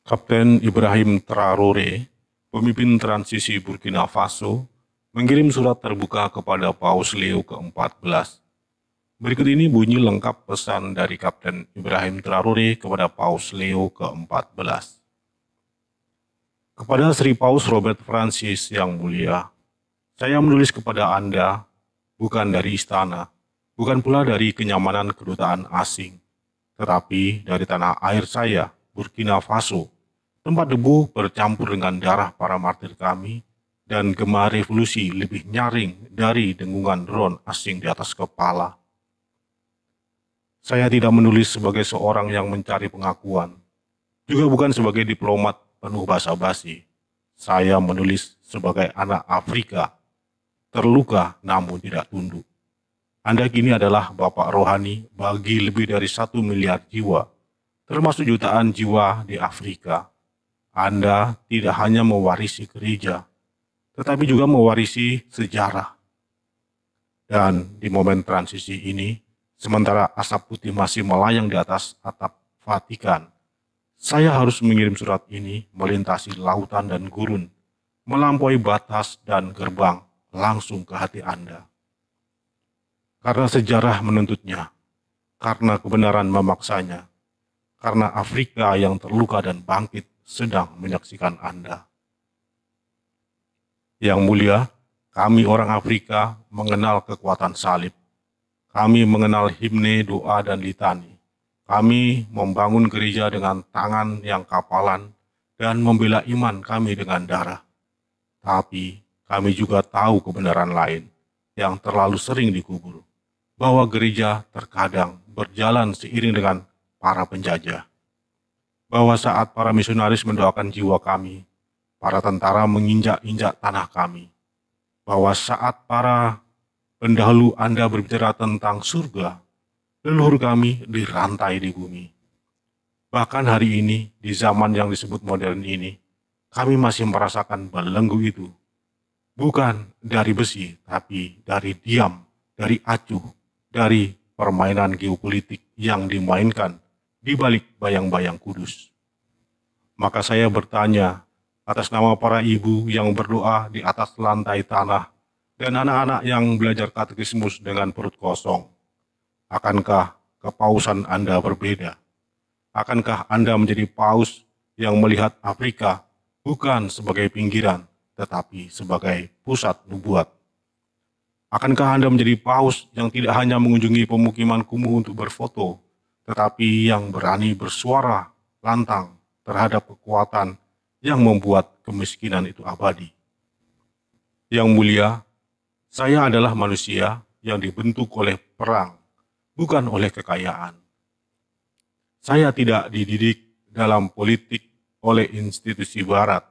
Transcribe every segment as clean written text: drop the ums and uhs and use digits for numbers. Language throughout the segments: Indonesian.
Kapten Ibrahim Traoré, pemimpin transisi Burkina Faso, mengirim surat terbuka kepada Paus Leo ke-14. Berikut ini bunyi lengkap pesan dari Kapten Ibrahim Traoré kepada Paus Leo ke-14. Kepada Sri Paus Robert Francis yang mulia, saya menulis kepada Anda bukan dari istana, bukan pula dari kenyamanan kedutaan asing, tetapi dari tanah air saya, Burkina Faso, tempat debu bercampur dengan darah para martir kami, dan gema revolusi lebih nyaring dari dengungan drone asing di atas kepala. Saya tidak menulis sebagai seorang yang mencari pengakuan, juga bukan sebagai diplomat penuh basa-basi. Saya menulis sebagai anak Afrika, terluka namun tidak tunduk. Anda kini adalah Bapak Rohani bagi lebih dari 1 miliar jiwa, termasuk jutaan jiwa di Afrika. Anda tidak hanya mewarisi gereja, tetapi juga mewarisi sejarah. Dan di momen transisi ini, sementara asap putih masih melayang di atas atap Vatikan, saya harus mengirim surat ini melintasi lautan dan gurun, melampaui batas dan gerbang langsung ke hati Anda. Karena sejarah menuntutnya, karena kebenaran memaksanya, karena Afrika yang terluka dan bangkit sedang menyaksikan Anda. Yang mulia, kami orang Afrika mengenal kekuatan salib. Kami mengenal himne, doa, dan litani. Kami membangun gereja dengan tangan yang kapalan dan membela iman kami dengan darah. Tapi kami juga tahu kebenaran lain yang terlalu sering dikubur, bahwa gereja terkadang berjalan seiring dengan para penjajah. Bahwa saat para misionaris mendoakan jiwa kami, para tentara menginjak-injak tanah kami. Bahwa saat para pendahulu Anda berbicara tentang surga, leluhur kami dirantai di bumi. Bahkan hari ini, di zaman yang disebut modern ini, kami masih merasakan belenggu itu. Bukan dari besi, tapi dari diam, dari acuh, dari permainan geopolitik yang dimainkan di balik bayang-bayang kudus. Maka saya bertanya atas nama para ibu yang berdoa di atas lantai tanah dan anak-anak yang belajar katekismus dengan perut kosong. Akankah kepausan Anda berbeda? Akankah Anda menjadi paus yang melihat Afrika bukan sebagai pinggiran, tetapi sebagai pusat nubuat? Akankah Anda menjadi paus yang tidak hanya mengunjungi pemukiman kumuh untuk berfoto, tetapi yang berani bersuara lantang terhadap kekuatan yang membuat kemiskinan itu abadi? Yang mulia, saya adalah manusia yang dibentuk oleh perang, bukan oleh kekayaan. Saya tidak dididik dalam politik oleh institusi barat.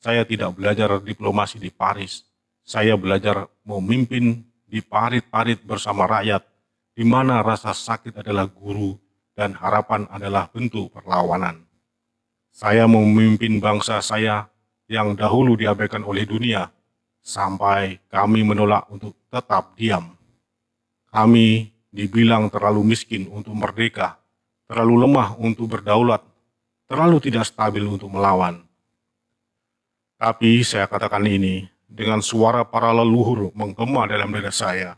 Saya tidak belajar diplomasi di Paris. Saya belajar memimpin di parit-parit bersama rakyat, di mana rasa sakit adalah guru dan harapan adalah bentuk perlawanan. Saya memimpin bangsa saya yang dahulu diabaikan oleh dunia, sampai kami menolak untuk tetap diam. Kami dibilang terlalu miskin untuk merdeka, terlalu lemah untuk berdaulat, terlalu tidak stabil untuk melawan. Tapi saya katakan ini dengan suara para leluhur menggema dalam dada saya.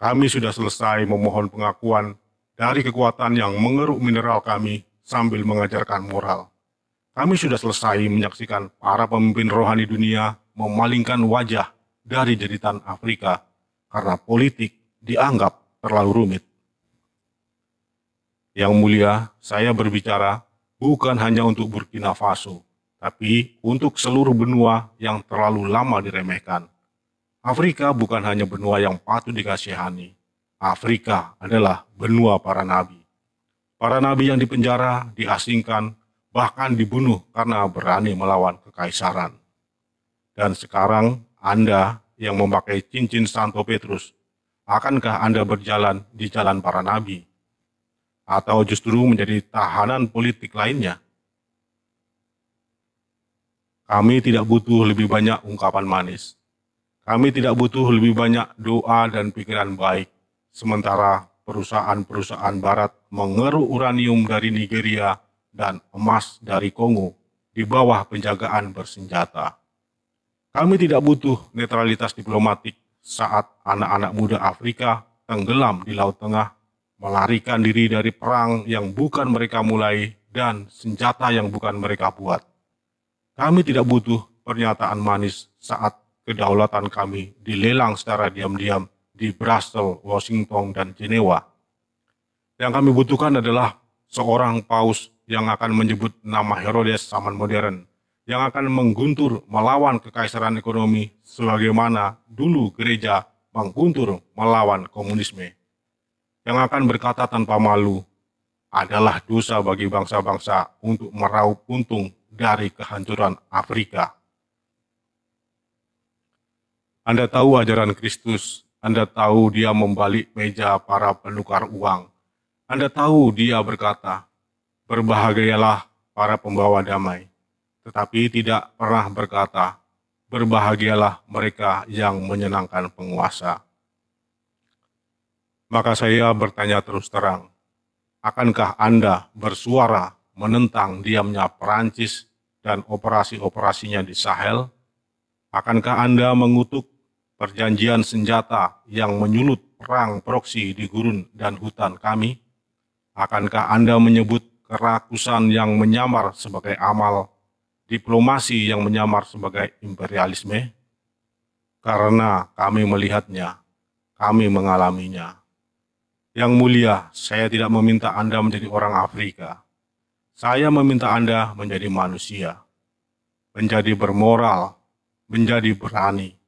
Kami sudah selesai memohon pengakuan dari kekuatan yang mengeruk mineral kami sambil mengajarkan moral. Kami sudah selesai menyaksikan para pemimpin rohani dunia memalingkan wajah dari jeritan Afrika karena politik dianggap terlalu rumit. Yang mulia, saya berbicara bukan hanya untuk Burkina Faso, tapi untuk seluruh benua yang terlalu lama diremehkan. Afrika bukan hanya benua yang patut dikasihani. Afrika adalah benua para nabi. Para nabi yang dipenjara, diasingkan, bahkan dibunuh karena berani melawan kekaisaran. Dan sekarang Anda yang memakai cincin Santo Petrus, akankah Anda berjalan di jalan para nabi? Atau justru menjadi tahanan politik lainnya? Kami tidak butuh lebih banyak ungkapan manis. Kami tidak butuh lebih banyak doa dan pikiran baik, sementara perusahaan-perusahaan barat mengeruk uranium dari Nigeria dan emas dari Kongo di bawah penjagaan bersenjata. Kami tidak butuh netralitas diplomatik saat anak-anak muda Afrika tenggelam di Laut Tengah, melarikan diri dari perang yang bukan mereka mulai dan senjata yang bukan mereka buat. Kami tidak butuh pernyataan manis saat kedaulatan kami dilelang secara diam-diam di Brussels, Washington, dan Jenewa. Yang kami butuhkan adalah seorang paus yang akan menyebut nama Herodes zaman modern, yang akan mengguntur melawan kekaisaran ekonomi sebagaimana dulu gereja mengguntur melawan komunisme. Yang akan berkata tanpa malu, adalah dosa bagi bangsa-bangsa untuk meraup untung dari kehancuran Afrika. Anda tahu ajaran Kristus, Anda tahu dia membalik meja para penukar uang. Anda tahu dia berkata, berbahagialah para pembawa damai, tetapi tidak pernah berkata, berbahagialah mereka yang menyenangkan penguasa. Maka saya bertanya terus terang, akankah Anda bersuara menentang diamnya Perancis dan operasi-operasinya di Sahel? Akankah Anda mengutuk perjanjian senjata yang menyulut perang proksi di gurun dan hutan kami? Akankah Anda menyebut kerakusan yang menyamar sebagai amal, diplomasi yang menyamar sebagai imperialisme? Karena kami melihatnya, kami mengalaminya. Yang mulia, saya tidak meminta Anda menjadi orang Afrika. Saya meminta Anda menjadi manusia, menjadi bermoral, menjadi berani.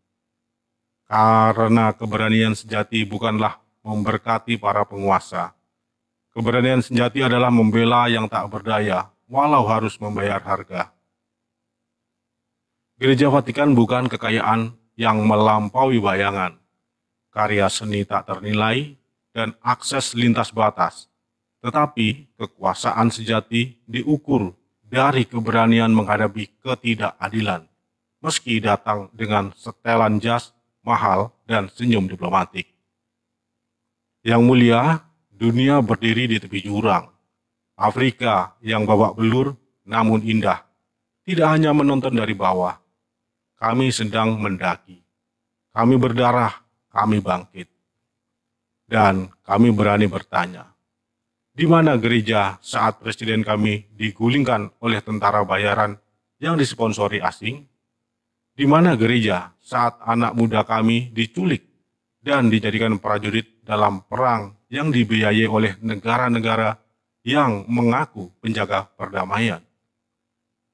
Karena keberanian sejati bukanlah memberkati para penguasa. Keberanian sejati adalah membela yang tak berdaya, walau harus membayar harga. Gereja Vatikan bukan kekayaan yang melampaui bayangan, karya seni tak ternilai, dan akses lintas batas. Tetapi kekuasaan sejati diukur dari keberanian menghadapi ketidakadilan, meski datang dengan setelan jas mahal dan senyum diplomatik. Yang mulia, dunia berdiri di tepi jurang. Afrika yang babak belur namun indah, tidak hanya menonton dari bawah. Kami sedang mendaki. Kami berdarah, kami bangkit. Dan kami berani bertanya, di mana gereja saat presiden kami digulingkan oleh tentara bayaran yang disponsori asing? Di mana gereja saat anak muda kami diculik dan dijadikan prajurit dalam perang yang dibiayai oleh negara-negara yang mengaku penjaga perdamaian?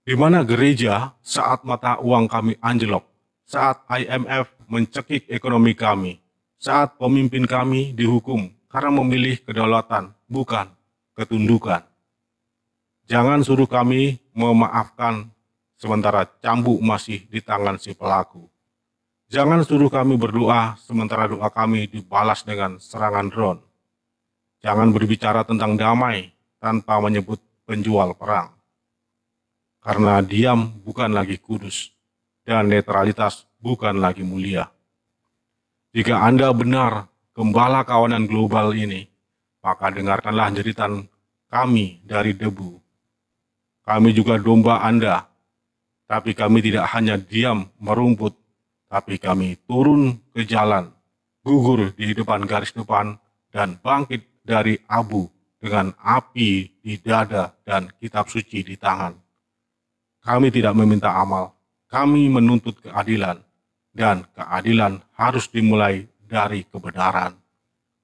Di mana gereja saat mata uang kami anjlok, saat IMF mencekik ekonomi kami, saat pemimpin kami dihukum karena memilih kedaulatan, bukan ketundukan? Jangan suruh kami memaafkan sementara cambuk masih di tangan si pelaku. Jangan suruh kami berdoa sementara doa kami dibalas dengan serangan drone. Jangan berbicara tentang damai tanpa menyebut penjual perang. Karena diam bukan lagi kudus dan netralitas bukan lagi mulia. Jika Anda benar gembala kawanan global ini, maka dengarkanlah jeritan kami dari debu. Kami juga domba Anda, tapi kami tidak hanya diam merumput, tapi kami turun ke jalan, gugur di depan garis depan, dan bangkit dari abu dengan api di dada dan kitab suci di tangan. Kami tidak meminta amal, kami menuntut keadilan. Dan keadilan harus dimulai dari kebenaran.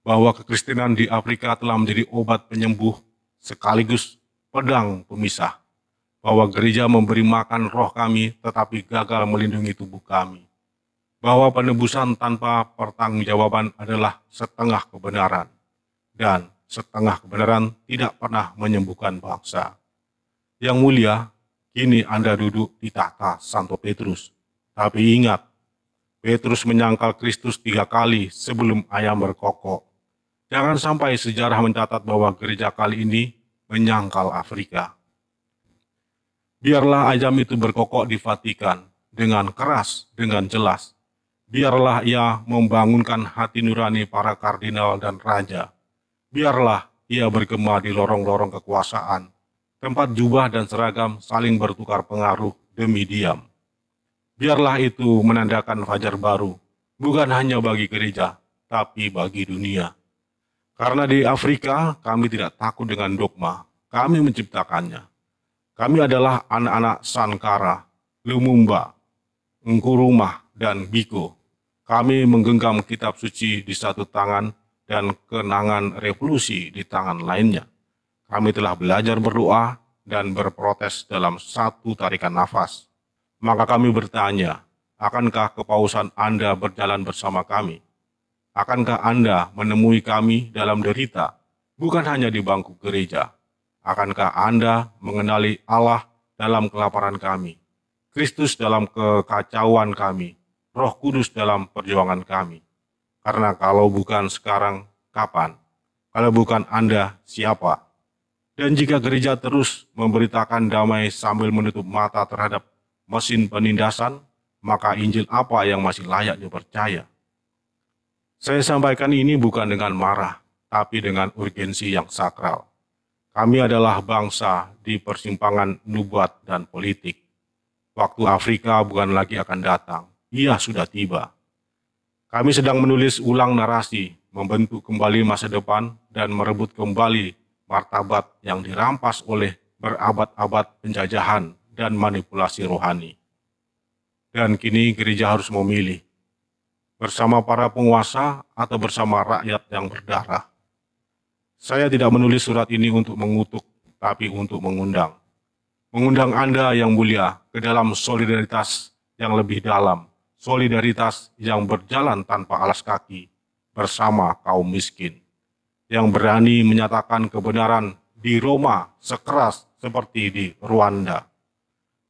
Bahwa kekristenan di Afrika telah menjadi obat penyembuh sekaligus pedang pemisah. Bahwa gereja memberi makan roh kami tetapi gagal melindungi tubuh kami. Bahwa penebusan tanpa pertanggungjawaban adalah setengah kebenaran. Dan setengah kebenaran tidak pernah menyembuhkan bangsa. Yang mulia, kini Anda duduk di tahta Santo Petrus. Tapi ingat, Petrus menyangkal Kristus 3 kali sebelum ayam berkokok. Jangan sampai sejarah mencatat bahwa gereja kali ini menyangkal Afrika. Biarlah ayam itu berkokok di Vatikan dengan keras, dengan jelas. Biarlah ia membangunkan hati nurani para kardinal dan raja. Biarlah ia bergema di lorong-lorong kekuasaan. tempat jubah dan seragam saling bertukar pengaruh demi diam. Biarlah itu menandakan fajar baru, bukan hanya bagi gereja, tapi bagi dunia. Karena di Afrika, kami tidak takut dengan dogma, kami menciptakannya. Kami adalah anak-anak Sankara, Lumumba, Nkrumah, dan Biko. Kami menggenggam kitab suci di satu tangan dan kenangan revolusi di tangan lainnya. Kami telah belajar berdoa dan berprotes dalam satu tarikan nafas. Maka kami bertanya, akankah kepausan Anda berjalan bersama kami? Akankah Anda menemui kami dalam derita, bukan hanya di bangku gereja? Akankah Anda mengenali Allah dalam kelaparan kami, Kristus dalam kekacauan kami, Roh Kudus dalam perjuangan kami? Karena kalau bukan sekarang, kapan? Kalau bukan Anda, siapa? Dan jika gereja terus memberitakan damai sambil menutup mata terhadap mesin penindasan, maka Injil apa yang masih layak dipercaya? Saya sampaikan ini bukan dengan marah, tapi dengan urgensi yang sakral. Kami adalah bangsa di persimpangan nubuat dan politik. Waktu Afrika bukan lagi akan datang, ia sudah tiba. Kami sedang menulis ulang narasi, membentuk kembali masa depan, dan merebut kembali martabat yang dirampas oleh berabad-abad penjajahan dan manipulasi rohani. Dan kini gereja harus memilih, bersama para penguasa atau bersama rakyat yang berdarah. Saya tidak menulis surat ini untuk mengutuk, tapi untuk mengundang. Mengundang Anda yang mulia ke dalam solidaritas yang lebih dalam, solidaritas yang berjalan tanpa alas kaki bersama kaum miskin, yang berani menyatakan kebenaran di Roma sekeras seperti di Rwanda,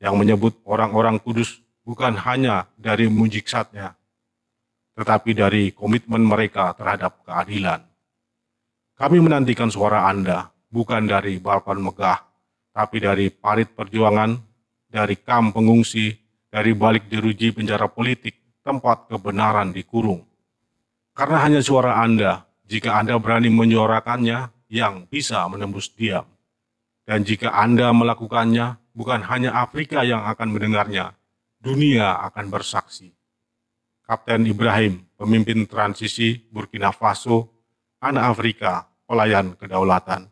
yang menyebut orang-orang kudus bukan hanya dari mujizatnya, tetapi dari komitmen mereka terhadap keadilan. Kami menantikan suara Anda, bukan dari balkon megah, tapi dari parit perjuangan, dari kamp pengungsi, dari balik jeruji penjara politik, tempat kebenaran dikurung. Karena hanya suara Anda, jika Anda berani menyuarakannya, yang bisa menembus diam. Dan jika Anda melakukannya, bukan hanya Afrika yang akan mendengarnya, dunia akan bersaksi. Kapten Ibrahim, pemimpin transisi Burkina Faso, anak Afrika, pelayan kedaulatan.